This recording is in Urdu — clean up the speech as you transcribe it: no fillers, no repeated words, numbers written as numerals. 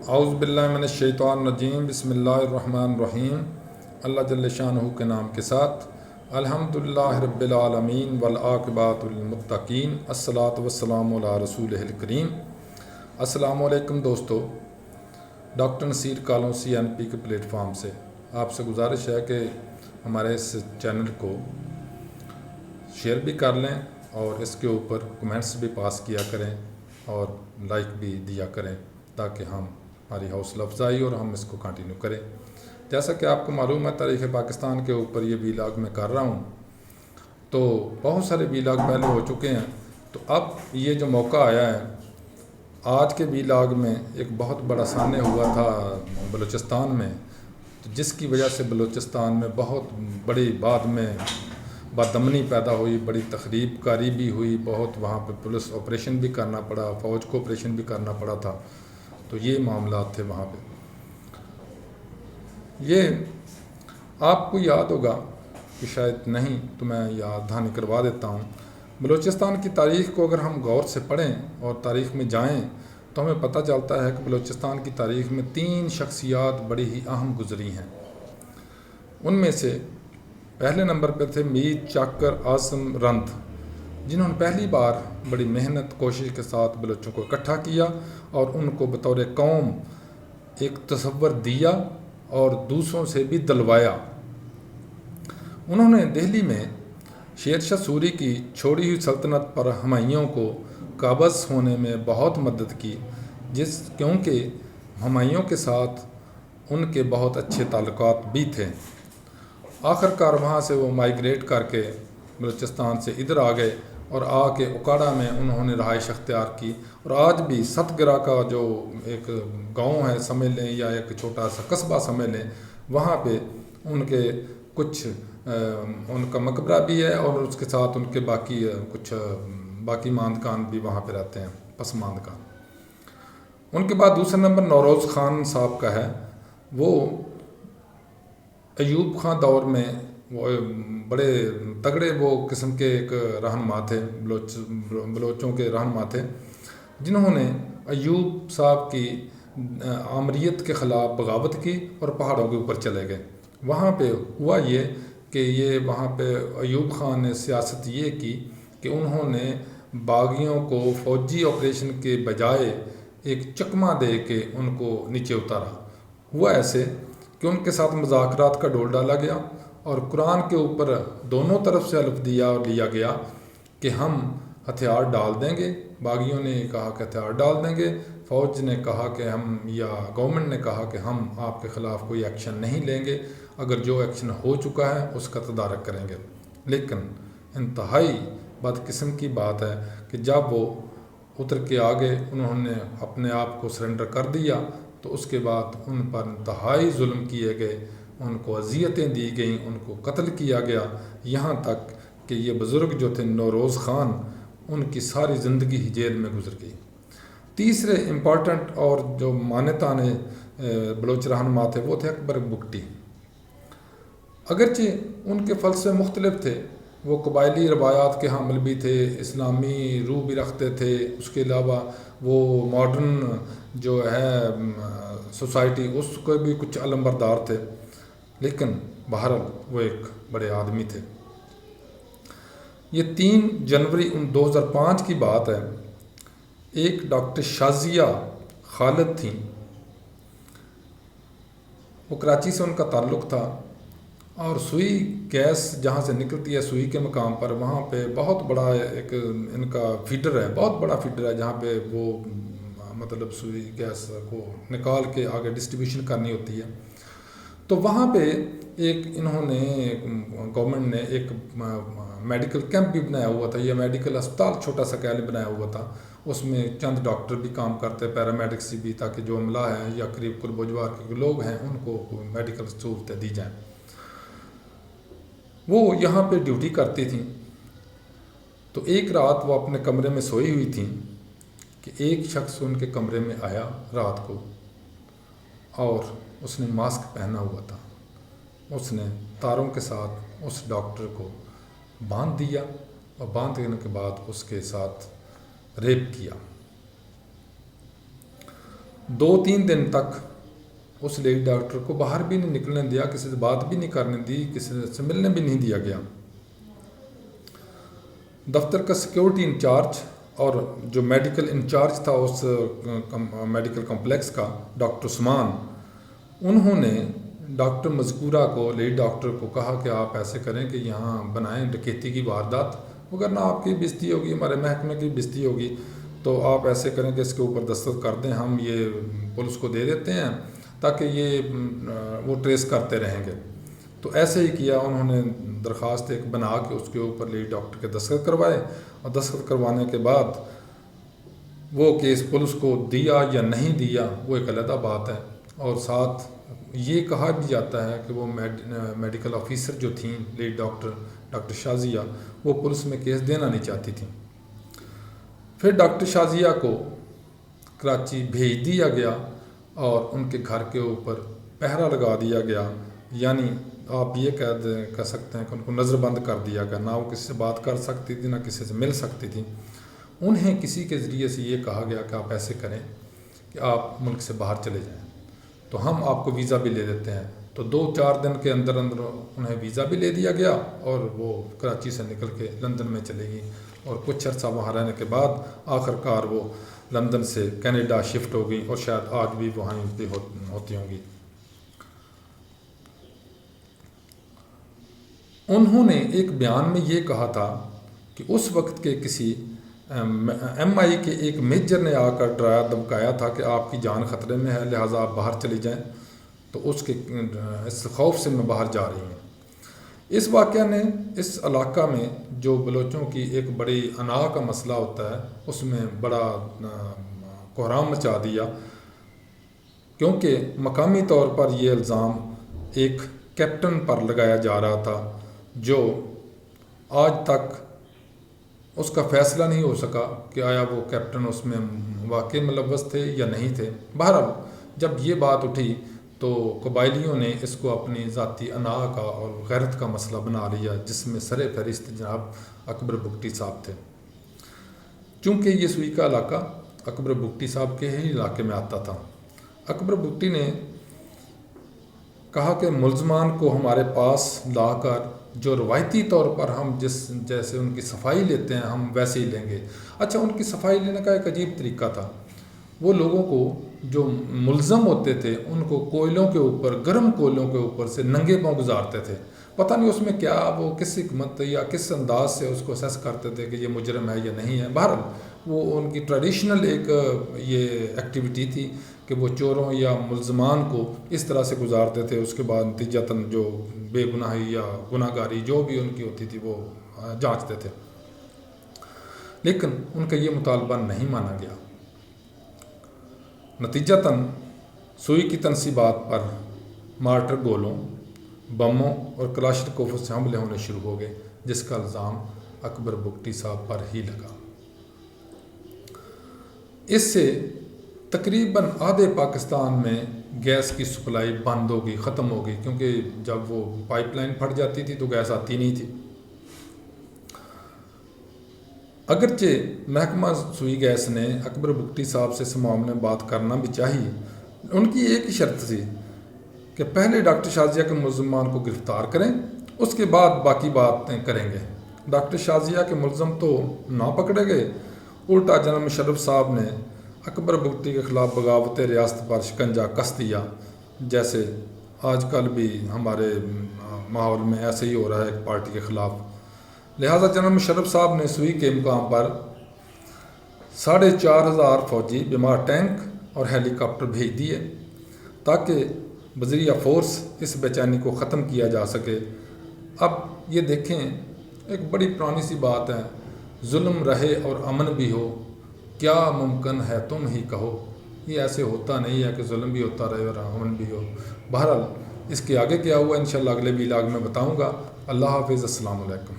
اعوذ باللہ من الشیطان الرجیم، بسم اللہ الرحمن الرحیم۔ اللہ جل شانہ کے نام کے ساتھ الحمدللہ رب العالمین والعاقبۃ للمتقین، الصلاۃ والسلام علی رسولہ الکریم۔ السلام علیکم دوستو، ڈاکٹر نصیر کالوں CNP کے پلیٹ فارم سے آپ سے گزارش ہے کہ ہمارے اس چینل کو شیئر بھی کر لیں اور اس کے اوپر کمنٹس بھی پاس کیا کریں اور لائک بھی دیا کریں تاکہ ہماری حوصلہ افزائی اور ہم اس کو کنٹینیو کریں۔ جیسا کہ آپ کو معلوم ہے، تاریخ پاکستان کے اوپر یہ ویلاگ میں کر رہا ہوں، تو بہت سارے ویلاگ پہلے ہو چکے ہیں، تو اب یہ جو موقع آیا ہے، آج کے ویلاگ میں ایک بہت بڑا سانحہ ہوا تھا بلوچستان میں، جس کی وجہ سے بلوچستان میں بہت بڑی بعد میں بدامنی پیدا ہوئی، بڑی تخریب کاری بھی ہوئی، بہت وہاں پہ پولیس آپریشن بھی کرنا پڑا، فوج کو آپریشن بھی کرنا پڑا تھا۔ تو یہ معاملات تھے وہاں پہ۔ یہ آپ کو یاد ہوگا کہ شاید نہیں، تو میں یاد دہانی کروا دیتا ہوں۔ بلوچستان کی تاریخ کو اگر ہم غور سے پڑھیں اور تاریخ میں جائیں تو ہمیں پتہ چلتا ہے کہ بلوچستان کی تاریخ میں 3 شخصیات بڑی ہی اہم گزری ہیں۔ ان میں سے پہلے نمبر پہ تھے میر چاکر اعظم رند، جنہوں نے پہلی بار بڑی محنت کوشش کے ساتھ بلوچوں کو اکٹھا کیا اور ان کو بطور قوم ایک تصور دیا اور دوسروں سے بھی دلوایا۔ انہوں نے دہلی میں شیر شاہ سوری کی چھوڑی ہوئی سلطنت پر ہمایوں کو قابض ہونے میں بہت مدد کی، کیونکہ ہمایوں کے ساتھ ان کے بہت اچھے تعلقات بھی تھے۔ آخر کار وہاں سے وہ مائیگریٹ کر کے بلوچستان سے ادھر آ گئے اور آ کے اکاڑا میں انہوں نے رہائش اختیار کی، اور آج بھی ستگرہ کا جو ایک گاؤں ہے سمجھ لیں یا ایک چھوٹا سا قصبہ سمجھ لیں، وہاں پہ ان کے کچھ ان کا مقبرہ بھی ہے اور اس کے ساتھ ان کے باقی ماندگان بھی وہاں پہ رہتے ہیں، پسماندگان۔ ان کے بعد دوسرا نمبر نوروز خان صاحب کا ہے۔ وہ ایوب خان دور میں وہ بڑے تگڑے وہ قسم کے ایک رہنما تھے، بلوچوں کے رہنما تھے، جنہوں نے ایوب صاحب کی آمریت کے خلاف بغاوت کی اور پہاڑوں کے اوپر چلے گئے۔ وہاں پہ ہوا یہ کہ وہاں پہ ایوب خان نے سیاست یہ کی کہ انہوں نے باغیوں کو فوجی آپریشن کے بجائے ایک چکمہ دے کے ان کو نیچے اتارا۔ ہوا ایسے کہ ان کے ساتھ مذاکرات کا ڈول ڈالا گیا اور قرآن کے اوپر دونوں طرف سے حلف لیا گیا کہ ہم ہتھیار ڈال دیں گے۔ باغیوں نے کہا کہ ہتھیار ڈال دیں گے، فوج نے کہا کہ ہم یا گورنمنٹ نے کہا کہ ہم آپ کے خلاف کوئی ایکشن نہیں لیں گے، اگر جو ایکشن ہو چکا ہے اس کا تدارک کریں گے۔ لیکن انتہائی بدقسم کی بات ہے کہ جب وہ اتر کے آگے انہوں نے اپنے آپ کو سرنڈر کر دیا تو اس کے بعد ان پر انتہائی ظلم کیے گئے، ان کو اذیتیں دی گئیں، ان کو قتل کیا گیا، یہاں تک کہ یہ بزرگ جو تھے نوروز خان، ان کی ساری زندگی ہی جیل میں گزر گئی۔ تیسرے امپورٹنٹ اور جو مانیتا نے بلوچ رہنما تھے وہ تھے اکبر بگٹی۔ اگرچہ ان کے فلسفے مختلف تھے، وہ قبائلی روایات کے حامل بھی تھے، اسلامی روح بھی رکھتے تھے، اس کے علاوہ وہ ماڈرن جو ہے سوسائٹی اس کو بھی کچھ علمبردار تھے، لیکن بہرحال وہ ایک بڑے آدمی تھے۔ یہ 3 جنوری 2005 کی بات ہے۔ ایک ڈاکٹر شازیہ خالد تھیں، وہ کراچی سے ان کا تعلق تھا، اور سوئی گیس جہاں سے نکلتی ہے سوئی کے مقام پر، وہاں پہ بہت بڑا ایک ان کا فیڈر ہے، بہت بڑا فیڈر ہے، جہاں پہ وہ مطلب سوئی گیس کو نکال کے آگے ڈسٹریبیوشن کرنی ہوتی ہے۔ تو وہاں پہ ایک انہوں نے گورنمنٹ نے ایک میڈیکل کیمپ بھی بنایا ہوا تھا، یہ میڈیکل اسپتال چھوٹا سا کیلے بنایا ہوا تھا، اس میں چند ڈاکٹر بھی کام کرتے، پیرامیڈکس بھی، تاکہ جو عملہ ہے یا قریب و جوار کے لوگ ہیں ان کو میڈیکل سہولتیں دی جائیں۔ وہ یہاں پہ ڈیوٹی کرتی تھیں، تو ایک رات وہ اپنے کمرے میں سوئی ہوئی تھیں کہ ایک شخص ان کے کمرے میں آیا رات کو، اور اس نے ماسک پہنا ہوا تھا۔ اس نے تاروں کے ساتھ اس ڈاکٹر کو باندھ دیا اور باندھ دینے کے بعد اس کے ساتھ ریپ کیا۔ 2-3 دن تک اس لیڈی ڈاکٹر کو باہر بھی نہیں نکلنے دیا، کسی سے بات بھی نہیں کرنے دی، کسی سے ملنے بھی نہیں دیا گیا۔ دفتر کا سیکیورٹی انچارج اور جو میڈیکل انچارج تھا اس میڈیکل کمپلیکس کا، ڈاکٹر عثمان، انہوں نے ڈاکٹر مذکورہ کو، لیڈی ڈاکٹر کو کہا کہ آپ ایسے کریں کہ یہاں بنائیں ڈکیتی کی واردات، وگرنہ آپ کی بےزتی ہوگی، ہمارے محکمے کی بےزتی ہوگی، تو آپ ایسے کریں کہ اس کے اوپر دستخط کر دیں، ہم یہ پولیس کو دے دیتے ہیں تاکہ یہ وہ ٹریس کرتے رہیں گے۔ تو ایسے ہی کیا، انہوں نے درخواست ایک بنا کے اس کے اوپر لیڈی ڈاکٹر کے دستخط کروائے، اور دستخط کروانے کے بعد وہ کیس پولیس کو دیا یا نہیں دیا وہ ایک علیحدہ بات ہے۔ اور ساتھ یہ کہا بھی جاتا ہے کہ وہ میڈیکل آفیسر جو تھیں لیڈی ڈاکٹر شازیہ، وہ پولیس میں کیس دینا نہیں چاہتی تھیں۔ پھر ڈاکٹر شازیہ کو کراچی بھیج دیا گیا اور ان کے گھر کے اوپر پہرا لگا دیا گیا، یعنی آپ یہ کہہ سکتے ہیں کہ ان کو نظر بند کر دیا گیا، نہ وہ کسی سے بات کر سکتی تھی، نہ کسی سے مل سکتی تھی۔ انہیں کسی کے ذریعے سے یہ کہا گیا کہ آپ ایسے کریں کہ آپ ملک سے باہر چلے جائیں، تو ہم آپ کو ویزا بھی لے دیتے ہیں۔ تو 2-4 دن کے اندر انہیں ویزا بھی لے دیا گیا اور وہ کراچی سے نکل کے لندن میں چلے گئی، اور کچھ عرصہ وہاں رہنے کے بعد آخر کار وہ لندن سے کینیڈا شفٹ ہو گئی، اور شاید آج بھی وہاں بھی ہوتی ہوں گی۔ انہوں نے ایک بیان میں یہ کہا تھا کہ اس وقت کے کسی ایم آئی کے ایک میجر نے آ کر ڈرایا دھمکایا تھا کہ آپ کی جان خطرے میں ہے، لہٰذا آپ باہر چلی جائیں، تو اس خوف سے میں باہر جا رہی ہوں۔ اس واقعہ نے اس علاقہ میں جو بلوچوں کی ایک بڑی انا کا مسئلہ ہوتا ہے اس میں بڑا کوہرام مچا دیا، کیونکہ مقامی طور پر یہ الزام ایک کیپٹن پر لگایا جا رہا تھا جو آج تک اس کا فیصلہ نہیں ہو سکا کہ آیا وہ کیپٹن اس میں واقعی ملوث تھے یا نہیں تھے۔ بہرحال جب یہ بات اٹھی تو قبائلیوں نے اس کو اپنی ذاتی انا کا اور غیرت کا مسئلہ بنا لیا، جس میں سر فہرست جناب اکبر بگٹی صاحب تھے۔ چونکہ یہ سوئی کا علاقہ اکبر بگٹی صاحب کے ہی علاقے میں آتا تھا، اکبر بگٹی نے کہا کہ ملزمان کو ہمارے پاس لا کر جو روایتی طور پر ہم جیسے ان کی صفائی لیتے ہیں ہم ویسے ہی لیں گے۔ اچھا، ان کی صفائی لینے کا ایک عجیب طریقہ تھا، وہ لوگوں کو جو ملزم ہوتے تھے ان کو کوئلوں کے اوپر، گرم کوئلوں کے اوپر سے ننگے پاؤں گزارتے تھے، پتہ نہیں اس میں کیا وہ کس حکمت یا کس انداز سے اس کو اسیس کرتے تھے کہ یہ مجرم ہے یا نہیں ہے۔ بہرحال وہ ان کی ٹریڈیشنل ایک یہ ایکٹیویٹی تھی کہ وہ چوروں یا ملزمان کو اس طرح سے گزارتے تھے، اس کے بعد نتیجتاً جو بے گناہی یا گناہ گاری جو بھی ان کی ہوتی تھی وہ جانچتے تھے، لیکن ان کا یہ مطالبہ نہیں مانا گیا۔ نتیجتاً سوئی کی تنصیبات پر مارٹر گولوں، بموں اور کلاشنکوف سے حملے ہونے شروع ہو گئے، جس کا الزام اکبر بگٹی صاحب پر ہی لگا۔ اس سے تقریباً آدھے پاکستان میں گیس کی سپلائی بند ہو گئی، ختم ہو گئی، کیونکہ جب وہ پائپ لائن پھٹ جاتی تھی تو گیس آتی نہیں تھی۔ اگرچہ محکمہ سوئی گیس نے اکبر بگٹی صاحب سے اس معاملے میں بات کرنا بھی چاہیے، ان کی ایک ہی شرط تھی کہ پہلے ڈاکٹر شازیہ کے ملزمان کو گرفتار کریں، اس کے بعد باقی باتیں کریں گے۔ ڈاکٹر شازیہ کے ملزم تو نہ پکڑے گئے، الٹا جنرل مشرف صاحب نے اکبر بگٹی کے خلاف بغاوت ریاست پر شکنجہ کس دیا، جیسے آج کل بھی ہمارے ماحول میں ایسے ہی ہو رہا ہے ایک پارٹی کے خلاف۔ لہٰذا جنرل مشرف صاحب نے سوئی کے مقام پر 4,500 فوجی بیمار ٹینک اور ہیلی کاپٹر بھیج دیے تاکہ بذریعہ فورس اس بے چینی کو ختم کیا جا سکے۔ اب یہ دیکھیں، ایک بڑی پرانی سی بات ہے، ظلم رہے اور امن بھی ہو، کیا ممکن ہے تم ہی کہو۔ یہ ایسے ہوتا نہیں ہے کہ ظلم بھی ہوتا رہے اور امن بھی ہو۔ بہرحال اس کے آگے کیا ہوا انشاءاللہ اگلے ویلاگ میں بتاؤں گا۔ اللہ حافظ، السلام علیکم۔